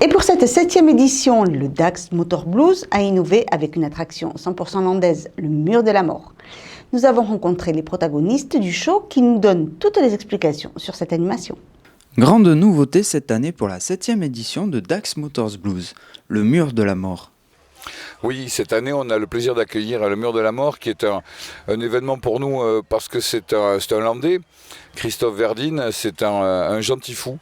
Et pour cette 7e édition, le Dax Motor Blues a innové avec une attraction 100% landaise, le Mur de la Mort. Nous avons rencontré les protagonistes du show qui nous donnent toutes les explications sur cette animation. Grande nouveauté cette année pour la 7e édition de Dax Motors Blues, le Mur de la Mort. Oui, cette année, on a le plaisir d'accueillir le Mur de la Mort, qui est un événement pour nous parce que c'est un Landais. Christophe Verdine, c'est un gentil fou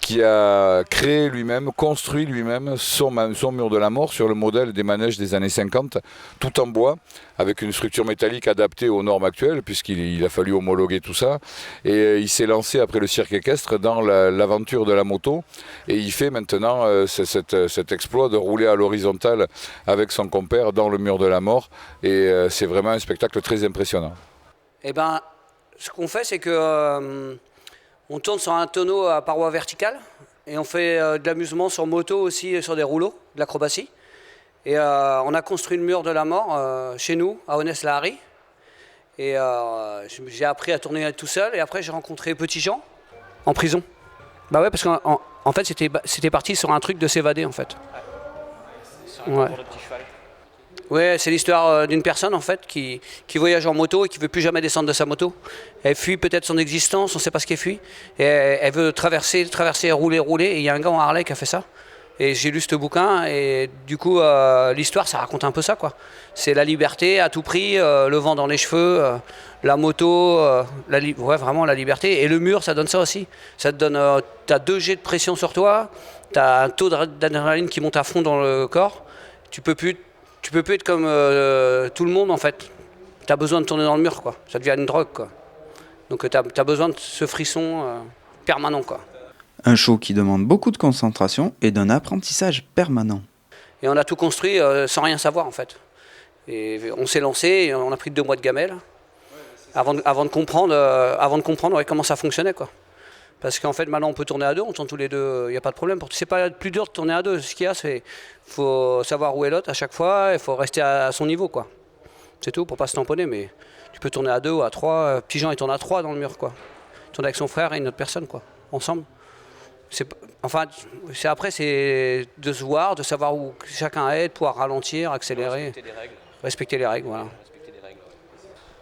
qui a créé lui-même, construit lui-même son Mur de la Mort sur le modèle des manèges des années 50, tout en bois, avec une structure métallique adaptée aux normes actuelles, puisqu'il a fallu homologuer tout ça. Et il s'est lancé après le cirque équestre dans l'aventure de la moto. Et il fait maintenant cet exploit de rouler à l'horizontale avec son compère dans le Mur de la Mort. Et c'est vraiment un spectacle très impressionnant. Eh ben, ce qu'on fait, c'est que on tourne sur un tonneau à paroi verticale et on fait de l'amusement sur moto aussi, sur des rouleaux, de l'acrobatie. Et on a construit le Mur de la Mort chez nous, à Onès-la-Harry. Et j'ai appris à tourner tout seul. Et après, j'ai rencontré Petit Jean en prison. Bah ouais, parce qu'en fait, c'était parti sur un truc de s'évader, en fait. Ouais. Ouais, c'est l'histoire d'une personne en fait qui voyage en moto et qui ne veut plus jamais descendre de sa moto. Elle fuit peut-être son existence, on ne sait pas ce qu'elle fuit. Et elle veut traverser, rouler. Et il y a un gars en Harley qui a fait ça. Et j'ai lu ce bouquin et du coup l'histoire ça raconte un peu ça quoi. C'est la liberté à tout prix, le vent dans les cheveux, la moto, ouais, vraiment la liberté. Et le mur ça donne ça aussi. Ça te donne, t'as 2 jets de pression sur toi, t'as un taux d'adrénaline qui monte à fond dans le corps. Tu peux plus être comme tout le monde en fait. Tu as besoin de tourner dans le mur quoi. Ça devient une drogue quoi. Donc tu as besoin de ce frisson permanent quoi. Un show qui demande beaucoup de concentration et d'un apprentissage permanent. Et on a tout construit sans rien savoir en fait. Et on s'est lancé et on a pris 2 mois de gamelle avant de comprendre ouais, comment ça fonctionnait quoi. Parce qu'en fait, maintenant, on peut tourner à 2, on tourne tous les 2, il n'y a pas de problème. C'est pas plus dur de tourner à 2. Ce qu'il y a, c'est faut savoir où est l'autre à chaque fois, il faut rester à son niveau, quoi. C'est tout, pour pas se tamponner, mais tu peux tourner à 2 ou à 3. Petit Jean, il tourne à 3 dans le mur, quoi. Il tourne avec son frère et une autre personne, quoi, ensemble. Après, c'est de se voir, de savoir où chacun est, de pouvoir ralentir, accélérer. Respecter les règles, voilà.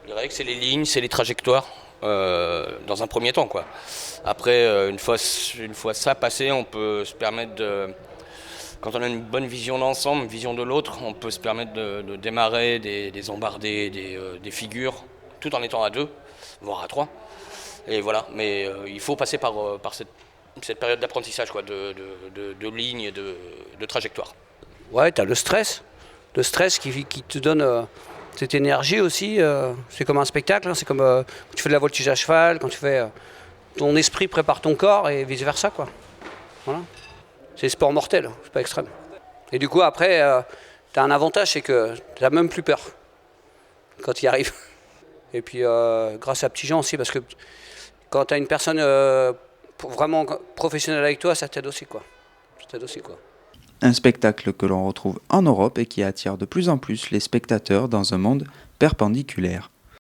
Les règles, c'est les lignes, c'est les trajectoires. Dans un premier temps quoi. Après une fois ça passé, on peut se permettre quand on a une bonne vision d'ensemble, une vision de l'autre, on peut se permettre de démarrer des embardées, des figures, tout en étant à 2, voire à 3. Et voilà, mais il faut passer par cette période d'apprentissage quoi, de lignes, de trajectoires. Ouais, t'as le stress qui te donne cette énergie aussi, c'est comme un spectacle, hein, c'est comme quand tu fais de la voltige à cheval, quand tu fais... ton esprit prépare ton corps et vice-versa, quoi. Voilà. C'est sport mortel, c'est pas extrême. Et du coup, après, tu as un avantage, c'est que tu n'as même plus peur quand il arrive. Et puis, grâce à Petit Jean aussi, parce que quand tu as une personne vraiment professionnelle avec toi, ça t'aide aussi, quoi. Un spectacle que l'on retrouve en Europe et qui attire de plus en plus les spectateurs dans un monde perpendiculaire.